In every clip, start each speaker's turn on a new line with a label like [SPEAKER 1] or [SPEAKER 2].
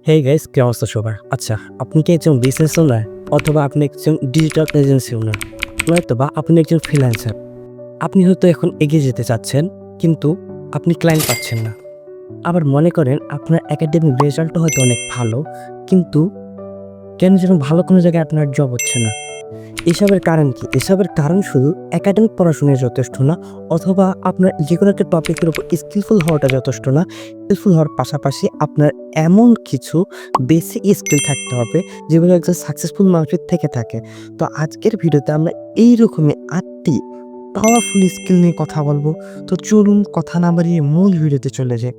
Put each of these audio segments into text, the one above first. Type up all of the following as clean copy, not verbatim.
[SPEAKER 1] Hey guys, কি অবস্থা সবার? আচ্ছা, আপনি কি একজন বিজনেস ওনার অথবা আপনি একজন ডিজিটাল এজেন্সি ওনার, নয়তো বা আপনি একজন ফ্রিল্যান্সার। আপনি হয়তো এখন এগিয়ে যেতে চাচ্ছেন, কিন্তু আপনি ক্লায়েন্ট পাচ্ছেন না। আবার মনে করেন আপনার একাডেমিক রেজাল্টও হয়তো অনেক ভালো, কিন্তু কেন যেন ভালো কোনো জায়গায় আপনার জব হচ্ছে না। এসবের কারণ কি? এসবের কারণ শুধু একাডেমিক পড়াশোনায় যথেষ্ট না, অথবা আপনার যে কোনো একটা টপিকের উপর স্কিলফুল হওয়াটা যথেষ্ট না। স্কিলফুল হওয়ার পাশাপাশি আপনার এমন কিছু বেসিক স্কিল থাকতে হবে যেগুলো একজন সাকসেসফুল মানুষের থেকে থাকে। তো আজকের ভিডিওতে আমরা এইরকমই 8টি পাওয়ারফুল স্কিল নিয়ে কথা বলবো। তো চলুন কথা না বাড়িয়ে মূল ভিডিওতে চলে যাই।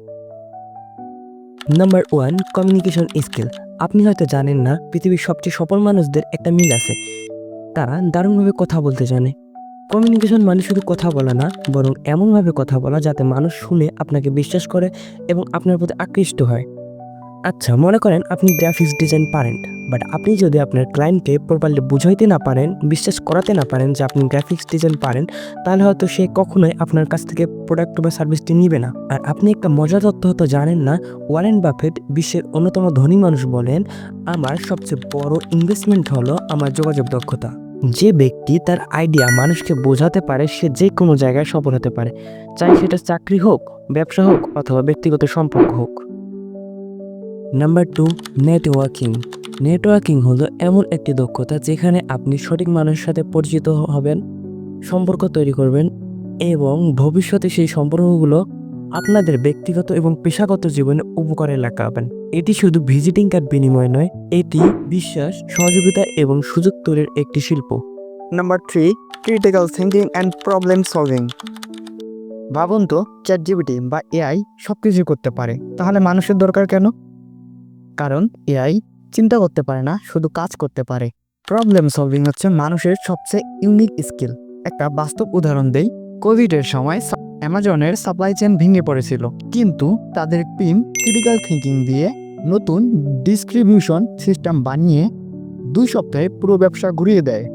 [SPEAKER 1] Number 1, communication skill. আপনি হয়তো জানেন না, পৃথিবীর সবচেয়ে সফল মানুষদের একটা মিল আছে, তারা দারুণভাবে কথা বলতে জানে। কমিউনিকেশন মানে শুধু কথা বলা না, বরং এমনভাবে কথা বলা যাতে মানুষ শুনে আপনাকে বিশ্বাস করে এবং আপনার প্রতি আকৃষ্ট হয়। আচ্ছা, মনে করেন আপনি গ্রাফিক্স ডিজাইন পারেন, বাট আপনি যদি আপনার ক্লায়েন্টকে প্রপারলি বুঝাইতে না পারেন, বিশ্বাস করাতে না পারেন যে আপনি গ্রাফিক্স ডিজাইন পারেন, তাহলে হয়তো সে কখনোই আপনার কাছ থেকে প্রোডাক্ট বা সার্ভিসটি নিবে না। আর আপনি একটা মজার তথ্য হয়তো জানেন না, ওয়ারেন বাফেট বিশ্বের অন্যতম ধনী মানুষ বলেন, আমার সবচেয়ে বড় ইনভেস্টমেন্ট হলো আমার যোগাযোগ দক্ষতা। যে ব্যক্তি তার আইডিয়া মানুষকে বোঝাতে পারে, সে যে কোনো জায়গায় সফল হতে পারে, চাই সেটা চাকরি হোক, ব্যবসা হোক অথবা ব্যক্তিগত সম্পর্ক হোক। Number 2, networking. নেটওয়ার্কিং হলো এমন একটি দক্ষতা যেখানে আপনি সঠিক মানুষের সাথে পরিচিত হবেন, সম্পর্ক তৈরি করবেন এবং ভবিষ্যতে সেই সম্পর্কগুলো আপনাদের ব্যক্তিগত এবং পেশাগত জীবনে উপকারে লাগাবেন। এটি শুধু ভিজিটিং কার্ড বিনিময় নয়, এটি বিশ্বাস, সহযোগিতা এবং সুযোগ তৈরির একটি শিল্প।
[SPEAKER 2] Number 3, critical thinking and problem solving. ভাবুন তো, চ্যাটজিপিটি বা এআই সব কিছু করতে পারে, তাহলে মানুষের দরকার কেন? কারণ এআই চিন্তা করতে পারে না, শুধু কাজ করতে পারে। প্রবলেম সলভিং হচ্ছে মানুষের সবচেয়ে ইউনিক স্কিল। একটা বাস্তব উদাহরণ দেই। কোভিডের সময় অ্যামাজনের সাপ্লাই চেইন ভেঙে পড়েছিল, কিন্তু তাদের টিম ক্রিটিক্যাল থিঙ্কিং দিয়ে নতুন ডিস্ট্রিবিউশন সিস্টেম বানিয়ে 2 সপ্তাহে পুরো ব্যবসা ঘুরিয়ে দেয়।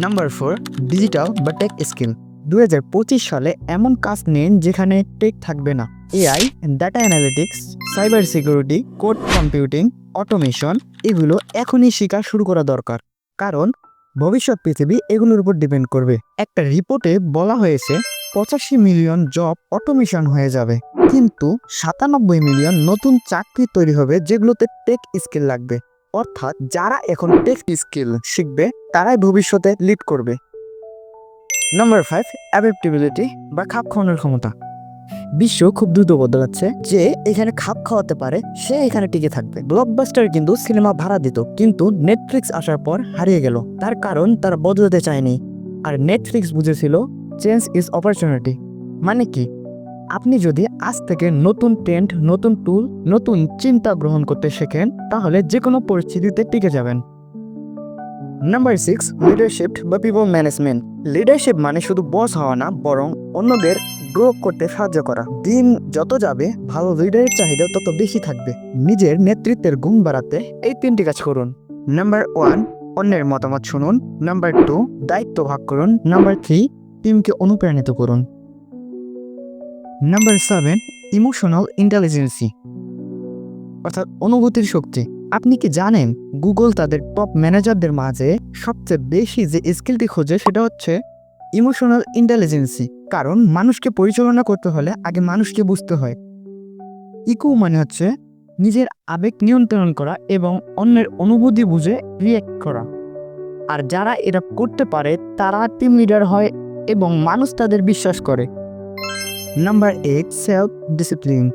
[SPEAKER 2] নাম্বার 4, ডিজিটাল বা টেক স্কিল। 2025 সালে এমন কাজ নেন যেখানে টেক থাকবে না। AI, data analytics, cyber security, code computing, automation, এগুলো এখনই শেখা শুরু করা দরকার, কারণ ভবিষ্যৎ পৃথিবী এগুলোর উপর ডিপেন্ড করবে। একটা রিপোর্টে বলা হয়েছে 85 মিলিয়ন জব অটোমেশন হয়ে যাবে, কিন্তু 97 মিলিয়ন নতুন চাকরি তৈরি হবে যেগুলোতে টেক স্কিল লাগবে। অর্থাৎ যারা এখন টেক স্কিল শিখবে তারাই ভবিষ্যতে লিড করবে। নাম্বার 5, অ্যাডাপ্টেবিলিটি বা খাপ খাওয়ানোর ক্ষমতা। বিশ্ব খুব দ্রুত বদলাচ্ছে, যে এখানে খাপ খাওয়াতে পারে সে এখানে টিকে থাকবে। ব্লকবাস্টার কিন্তু সিনেমা ভাড়া দিত, কিন্তু নেটফ্লিক্স আসার পর হারিয়ে গেল। তার কারণ তারা বদলাতে চায়নি, আর নেটফ্লিক্স বুঝেছিল চেঞ্জ ইজ অপরচুনিটি। মানে কি? আপনি যদি আজ থেকে নতুন ট্রেন্ড, নতুন টুল, নতুন চিন্তা গ্রহণ করতে শেখেন, তাহলে যে কোনো পরিস্থিতিতে টিকে যাবেন। নাম্বার 6, লিডারশিপ বা পিপল ম্যানেজমেন্ট। লিডারশিপ মানে শুধু বস হওয়া না, বরং অন্যদের গ্রো করতে সাহায্য করা। দিন যত যাবে, ভালো লিডারের চাহিদা তত বেশি থাকবে। নিজের নেতৃত্বের গুণ বাড়াতে এই 3টি কাজ করুন। নাম্বার 1, অন্যের মতামত শুনুন। নাম্বার 2, দায়িত্ব ভাগ করুন। নাম্বার 3, টিমকে অনুপ্রাণিত করুন। নাম্বার 7, ইমোশনাল ইন্টেলিজেন্সি, অর্থাৎ অনুভূতির শক্তি। আপনি কি জানেন গুগল তাদের টপ ম্যানেজারদের মাঝে সবচেয়ে বেশি যে স্কিলটি খোঁজে সেটা হচ্ছে ইমোশনাল ইন্টেলিজেন্সি। কারণ মানুষকে পরিচালনা করতে হলে আগে মানুষকে বুঝতে হয়। ইকু মানে হচ্ছে নিজের আবেগ নিয়ন্ত্রণ করা এবং অন্যের অনুভূতি বুঝে রিয়্যাক্ট করা। আর যারা এটা করতে পারে তারা টিম লিডার হয় এবং মানুষ তাদের বিশ্বাস করে। Number 8, self discipline.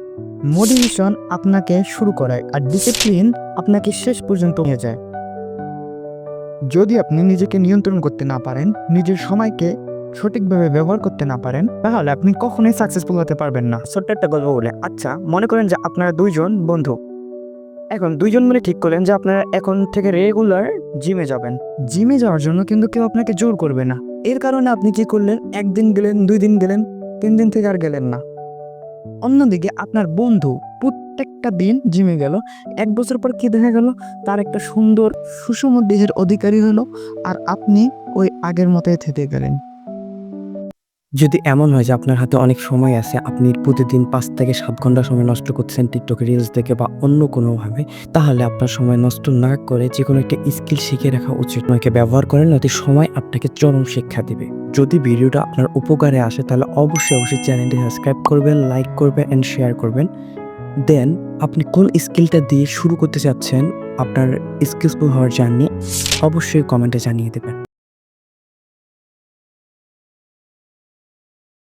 [SPEAKER 2] মোটিভেশন আপনাকে শুরু করায়, আর ডিসিপ্লিন আপনাকে শেষ পর্যন্ত নিয়ে যায়। যদি আপনি নিজেকে নিয়ন্ত্রণ করতে না পারেন, নিজের সময়কে সঠিকভাবে ব্যবহার করতে না পারেন, তাহলে আপনি কখনোই সাকসেসফুল হতে পারবেন না। ছোট্ট একটা গল্প বলে। আচ্ছা, মনে করেন যে আপনারা 2 জন বন্ধু। এখন 2 জন মিলে ঠিক করলেন যে আপনারা এখন থেকে রেগুলার জিমে যাবেন। জিমে যাওয়ার জন্য কিন্তু কেউ আপনাকে জোর করবে না। এর কারণে আপনি কি করলেন? 1 দিন গেলেন, 2 দিন গেলেন, 3 দিন থেকে আর গেলেন না। অন্যদিকে আপনার বন্ধু প্রত্যেকটা দিন জিমে গেল, 1 বছর পর কি দেখা গেল? তার একটা সুন্দর সুষম দেহের অধিকারী হলো, আর আপনি ওই আগের মতোই থেকে গেলেন।
[SPEAKER 1] যদি এমন হয় যে আপনার হাতে অনেক সময় আছে, আপনি প্রতিদিন 5 থেকে 7 ঘন্টা সময় নষ্ট করছেন টিকটকে রিলস দেখে বা অন্য কোনোভাবে, তাহলে আপনার সময় নষ্ট না করে যেকোনো একটা স্কিল শিখে রাখা উচিত। নয়কে ব্যবহার করেন, নয়তো সময় আপনাকে চরম শিক্ষা দিবে। যদি ভিডিওটা আপনার উপকারে আসে তাহলে অবশ্যই চ্যানেলটি সাবস্ক্রাইব করবেন, লাইক করবেন অ্যান্ড শেয়ার করবেন। দেন আপনি কোন স্কিলটা দিয়ে শুরু করতে চাচ্ছেন আপনার স্কিলফুল হওয়ার জার্নি, অবশ্যই কমেন্টে জানিয়ে দেবেন।